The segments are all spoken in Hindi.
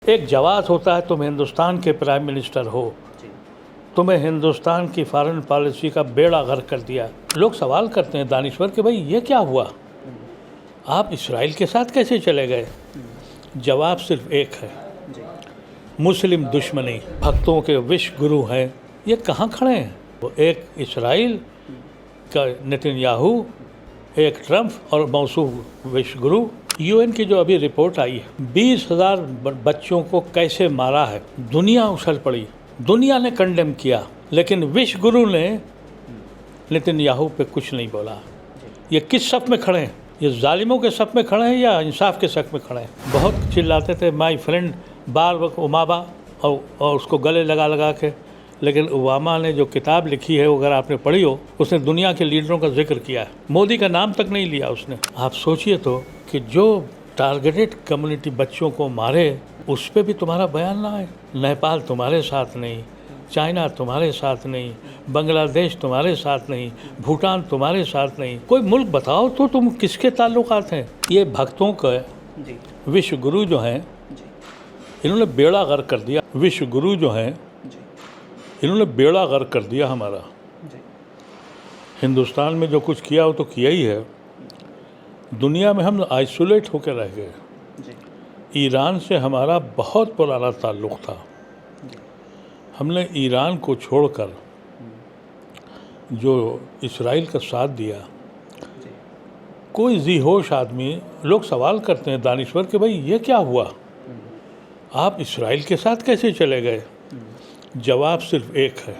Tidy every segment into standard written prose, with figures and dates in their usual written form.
एक जवाब होता है, तुम हिंदुस्तान के प्राइम मिनिस्टर हो, तुम्हें हिंदुस्तान की फॉरेन पॉलिसी का बेड़ा गर्क कर दिया। लोग सवाल करते हैं दानिश्वर कि भाई ये क्या हुआ, आप इसराइल के साथ कैसे चले गए? जवाब सिर्फ एक है, मुस्लिम दुश्मनी, भक्तों के विश्व गुरु हैं, ये कहाँ खड़े हैं? वो एक इसराइल का नेतन्याहू, एक ट्रंप और मौसूफ विश्व गुरु। यूएन की जो अभी रिपोर्ट आई है, 20,000 बच्चों को कैसे मारा है, दुनिया उछल पड़ी, दुनिया ने कंडेम किया, लेकिन विश्व गुरु ने नेतन्याहू पे कुछ नहीं बोला। ये किस सफ में खड़े हैं? ये जालिमों के सफ में खड़े हैं या इंसाफ के सफ में खड़े हैं? बहुत चिल्लाते थे माय फ्रेंड बाराक ओबामा और उसको गले लगा लगा के, लेकिन ओबामा ने जो किताब लिखी है, अगर आपने पढ़ी हो, उसने दुनिया के लीडरों का जिक्र किया है, मोदी का नाम तक नहीं लिया उसने। आप सोचिए तो कि जो टारगेटेड कम्युनिटी बच्चों को मारे, उस पर भी तुम्हारा बयान ना आए। नेपाल तुम्हारे साथ नहीं, चाइना तुम्हारे साथ नहीं, बांग्लादेश तुम्हारे साथ नहीं, भूटान तुम्हारे साथ नहीं, कोई मुल्क बताओ तो तुम किसके ताल्लुकात हैं? ये भक्तों का विश्व गुरु जो हैं, इन्होंने बेड़ा गर्क कर दिया। विश्व गुरु जो हैं, इन्होंने बेड़ा गर्क कर दिया हमारा। हिंदुस्तान में जो कुछ किया वो तो किया ही है, दुनिया में हम आइसोलेट होकर रह गए। ईरान से हमारा बहुत पुराना ताल्लुक़ था, हमने ईरान को छोड़कर जो इसराइल का साथ दिया, कोई जी होश आदमी, लोग सवाल करते हैं दानिश्वर कि भाई ये क्या हुआ, आप इसराइल के साथ कैसे चले गए? जवाब सिर्फ एक है,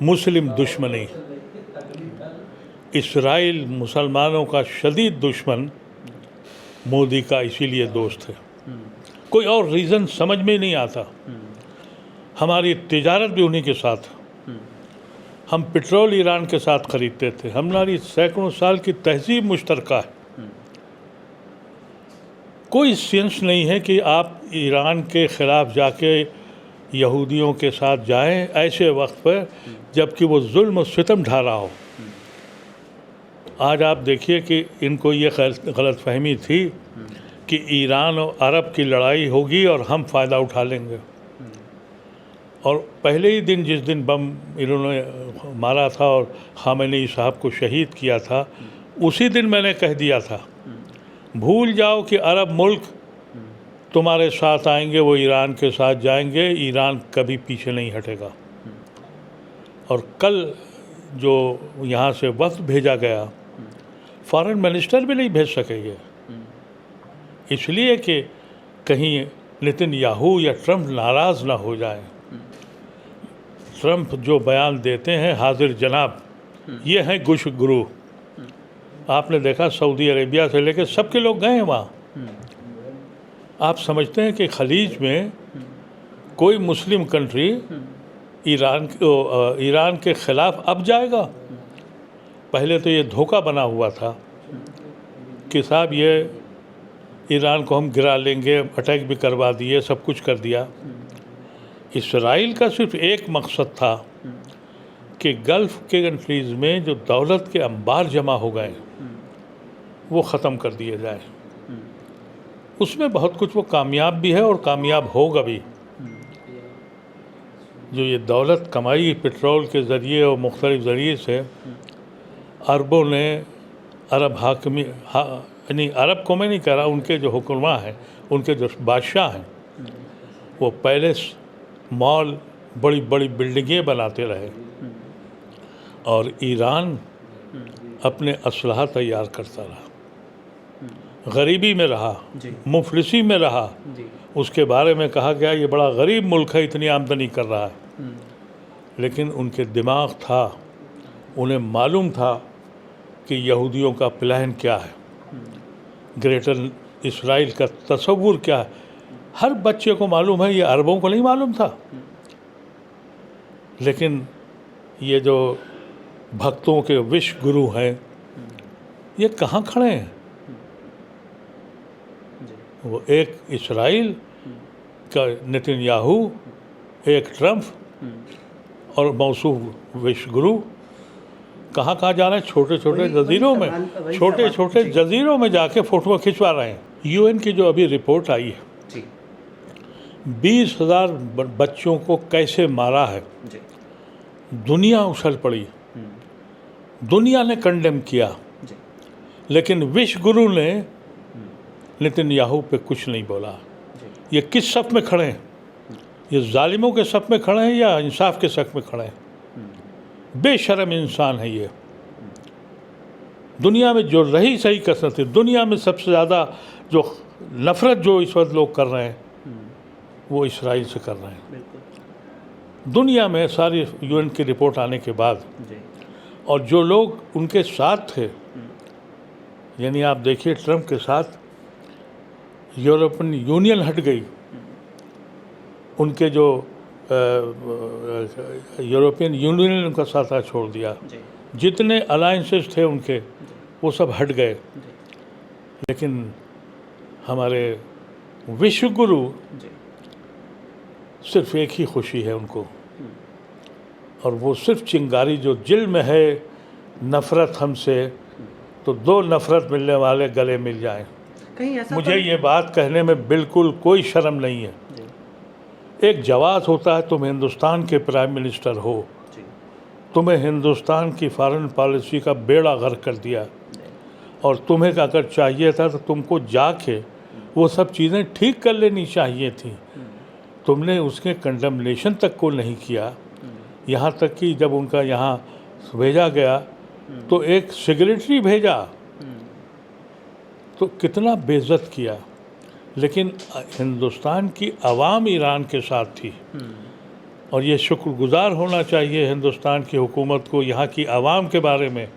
मुस्लिम दुश्मनी। इसराइल मुसलमानों का शदीद दुश्मन, मोदी का इसीलिए दोस्त है। कोई और रीज़न समझ में नहीं आता। हमारी तिजारत भी उन्हीं के साथ, हम पेट्रोल ईरान के साथ ख़रीदते थे, हमारी सैकड़ों साल की तहजीब मुश्तरका है। कोई सेंस नहीं है कि आप ईरान के ख़िलाफ़ जाके यहूदियों के साथ जाएं ऐसे वक्त पर जबकि वो जुल्म और सितम ढा रहा हो। आज आप देखिए कि इनको ये गलतफहमी थी कि ईरान और अरब की लड़ाई होगी और हम फ़ायदा उठा लेंगे, और पहले ही दिन जिस दिन बम इन्होंने मारा था और खामेनी साहब को शहीद किया था, उसी दिन मैंने कह दिया था, भूल जाओ कि अरब मुल्क तुम्हारे साथ आएंगे, वो ईरान के साथ जाएंगे, ईरान कभी पीछे नहीं हटेगा। और कल जो यहाँ से वफ्द भेजा गया, फॉरेन मिनिस्टर भी नहीं भेज सकेंगे, इसलिए कि कहीं नेतन्याहू या ट्रंप नाराज़ ना हो जाए। ट्रंप जो बयान देते हैं हाजिर जनाब, ये हैं विश्व गुरु। आपने देखा सऊदी अरेबिया से लेकर सबके लोग गए हैं वहाँ। आप समझते हैं कि खलीज में कोई मुस्लिम कंट्री ईरान के ख़िलाफ़ अब जाएगा? पहले तो ये धोखा बना हुआ था कि साहब ये ईरान को हम गिरा लेंगे, अटैक भी करवा दिए, सब कुछ कर दिया। इसराइल का सिर्फ एक मकसद था कि गल्फ़ के कंट्रीज़ में जो दौलत के अंबार जमा हो गए वो ख़त्म कर दिए जाए। उसमें बहुत कुछ वो कामयाब भी है और कामयाब होगा भी। जो ये दौलत कमाई पेट्रोल के ज़रिए और मुख्तलिफ़ ज़रिए से, अरबों ने अरब हाकमी यानी अरब को मैं नहीं कह रहा, उनके जो हुक्मा हैं, उनके जो बादशाह हैं, वो पैलेस, मॉल, बड़ी बड़ी बिल्डिंगें बनाते रहे और ईरान अपने असलहा तैयार करता रहा, गरीबी में रहा, मुफलिसी में रहा। उसके बारे में कहा गया ये बड़ा गरीब मुल्क है, इतनी आमदनी कर रहा है, लेकिन उनके दिमाग था, उन्हें मालूम था कि यहूदियों का प्लान क्या है, ग्रेटर इसराइल का तस्वुर क्या है। हर बच्चे को मालूम है, ये अरबों को नहीं मालूम था। लेकिन ये जो भक्तों के विश्व गुरु हैं, ये कहाँ खड़े हैं? वो एक इसराइल का नेतन्याहू, एक ट्रंप और मौसूफ विश्व गुरु कहाँ जा रहे हैं? छोटे छोटे जजीरों में, छोटे छोटे जजीरों में जाके फ़ोटो खिंचवा रहे हैं। यूएन की जो अभी रिपोर्ट आई है, 20,000 बच्चों को कैसे मारा है, दुनिया उछल पड़ी, दुनिया ने कंडेम किया, लेकिन विश्व गुरु ने नेतन्याहू पे कुछ नहीं बोला। ये किस सफ में खड़े हैं? ये जालिमों के सफ में खड़े हैं या इंसाफ के सफ में खड़े हैं? बेशर्म इंसान है ये। दुनिया में जो रही सही कसरत है, दुनिया में सबसे ज़्यादा जो नफ़रत जो इस वक्त लोग कर रहे हैं वो इसराइल से कर रहे हैं। दुनिया में सारी यूएन की रिपोर्ट आने के बाद और जो लोग उनके साथ थे, यानी आप देखिए ट्रंप के साथ यूरोपियन यूनियन हट गई, उनके जो यूरोपियन यूनियन ने उनका साथ छोड़ दिया, जितने अलायंसेस थे उनके वो सब हट गए। लेकिन हमारे विश्व गुरु सिर्फ एक ही खुशी है उनको, और वो सिर्फ चिंगारी जो दिल में है नफ़रत हमसे, तो दो नफ़रत मिलने वाले गले मिल जाएं। कहीं ऐसा मुझे ये बात कहने में बिल्कुल कोई शर्म नहीं है। एक जवाब होता है, तुम हिंदुस्तान के प्राइम मिनिस्टर हो, तुम्हें हिंदुस्तान की फॉरेन पॉलिसी का बेड़ा गर्क कर दिया, और तुम्हें अगर चाहिए था तो तुमको जाके वो सब चीज़ें ठीक कर लेनी चाहिए थी। तुमने उसके कंडमनेशन तक को नहीं किया, यहाँ तक कि जब उनका यहाँ भेजा गया तो एक सेक्रेटरी भेजा, तो कितना बेइज्जत किया। लेकिन हिंदुस्तान की आवाम ईरान के साथ थी, और ये शुक्रगुजार होना चाहिए हिंदुस्तान की हुकूमत को, यहाँ की आवाम के बारे में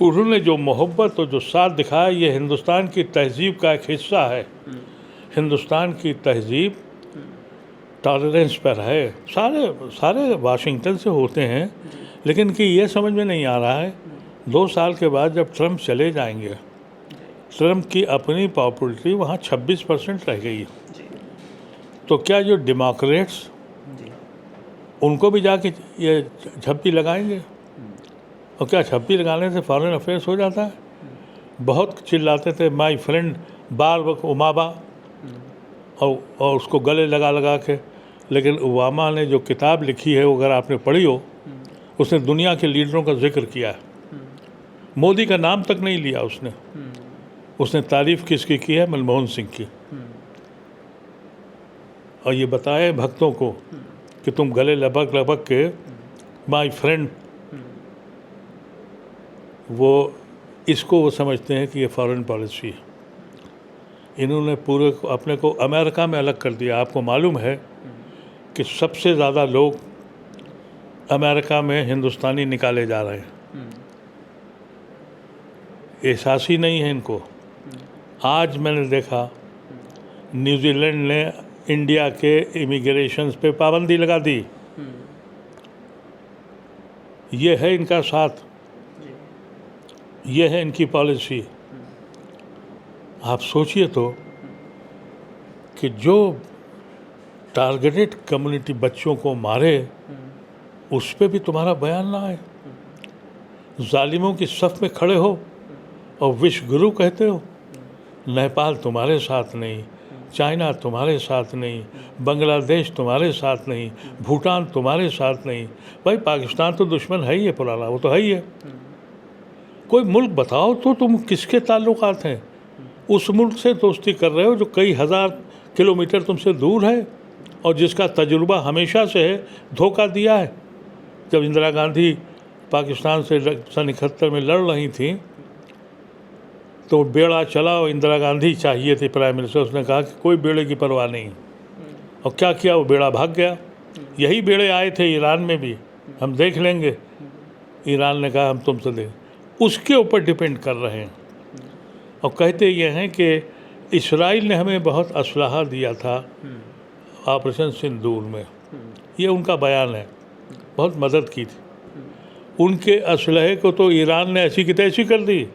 उन्होंने जो मोहब्बत और जो साथ दिखाया, ये हिंदुस्तान की तहज़ीब का एक हिस्सा है। हिंदुस्तान की तहज़ीब टॉलरेंस पर है। सारे वाशिंगटन से होते हैं, लेकिन कि ये समझ में नहीं आ रहा है 2 साल के बाद जब ट्रंप चले जाएंगे, ट्रंप की अपनी पॉपुलरिटी वहाँ 26% रह गई, तो क्या जो डेमोक्रेट्स उनको भी जाके ये झप्पी लगाएंगे? और क्या झप्पी लगाने से फॉरेन अफेयर्स हो जाता है? बहुत चिल्लाते थे माय फ्रेंड बारक ओबामा, और उसको गले लगा लगा के, लेकिन ओबामा ने जो किताब लिखी है वो अगर आपने पढ़ी हो, उसने दुनिया के लीडरों का जिक्र किया है, मोदी का नाम तक नहीं लिया उसने तारीफ़ किसकी की है? मनमोहन सिंह की। और ये बताए भक्तों को कि तुम गले लपक के माय फ्रेंड, वो समझते हैं कि ये फॉरेन पॉलिसी है। इन्होंने पूरे अपने को अमेरिका में अलग कर दिया। आपको मालूम है कि सबसे ज़्यादा लोग अमेरिका में हिंदुस्तानी निकाले जा रहे हैं, एहसास ही नहीं है इनको। आज मैंने देखा न्यूजीलैंड ने इंडिया के इमिग्रेशन पे पाबंदी लगा दी। ये है इनका साथ, ये है इनकी पॉलिसी। आप सोचिए तो कि जो टारगेटेड कम्युनिटी बच्चों को मारे, उस पे भी तुम्हारा बयान ना आए। जालिमों की सफ में खड़े हो और विश्व गुरु कहते हो। नेपाल तुम्हारे साथ नहीं, चाइना तुम्हारे साथ नहीं, बांग्लादेश तुम्हारे साथ नहीं, भूटान तुम्हारे साथ नहीं। भाई पाकिस्तान तो दुश्मन है ही है पुराना, वो तो है ही है। कोई मुल्क बताओ तो तुम किसके ताल्लुकात हैं? उस मुल्क से दोस्ती कर रहे हो जो कई हज़ार किलोमीटर तुमसे दूर है, और जिसका तजुर्बा हमेशा से है धोखा दिया है। जब इंदिरा गांधी पाकिस्तान से सन 71 में लड़ रही थी, तो बेड़ा चला और इंदिरा गांधी चाहिए थी प्राइम मिनिस्टर। उसने कहा कि कोई बेड़े की परवाह नहीं, और क्या किया? वो बेड़ा भाग गया। यही बेड़े आए थे ईरान में भी, हम देख लेंगे। ईरान ने कहा हम तुमसे दें, उसके ऊपर डिपेंड कर रहे हैं। और कहते ये हैं कि इस्राइल ने हमें बहुत असलहा दिया था ऑपरेशन सिंदूर में, ये उनका बयान है, बहुत मदद की थी। उनके असलहे को तो ईरान ने ऐसी की तैसी कर दी,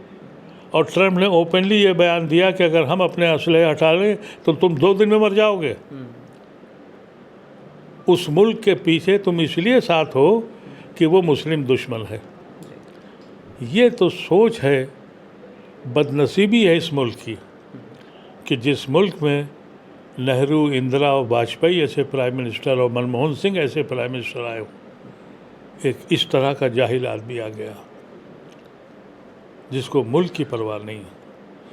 और ट्रंप ने ओपनली ये बयान दिया कि अगर हम अपने असलहे हटा लें तो तुम 2 दिन में मर जाओगे। उस मुल्क के पीछे तुम इसलिए साथ हो कि वो मुस्लिम दुश्मन है। ये तो सोच है, बदनसीबी है इस मुल्क की कि जिस मुल्क में नेहरू, इंदिरा और वाजपेयी ऐसे प्राइम मिनिस्टर और मनमोहन सिंह ऐसे प्राइम मिनिस्टर आए हो, एक इस तरह का जाहिल आदमी आ गया जिसको मुल्क की परवाह नहीं।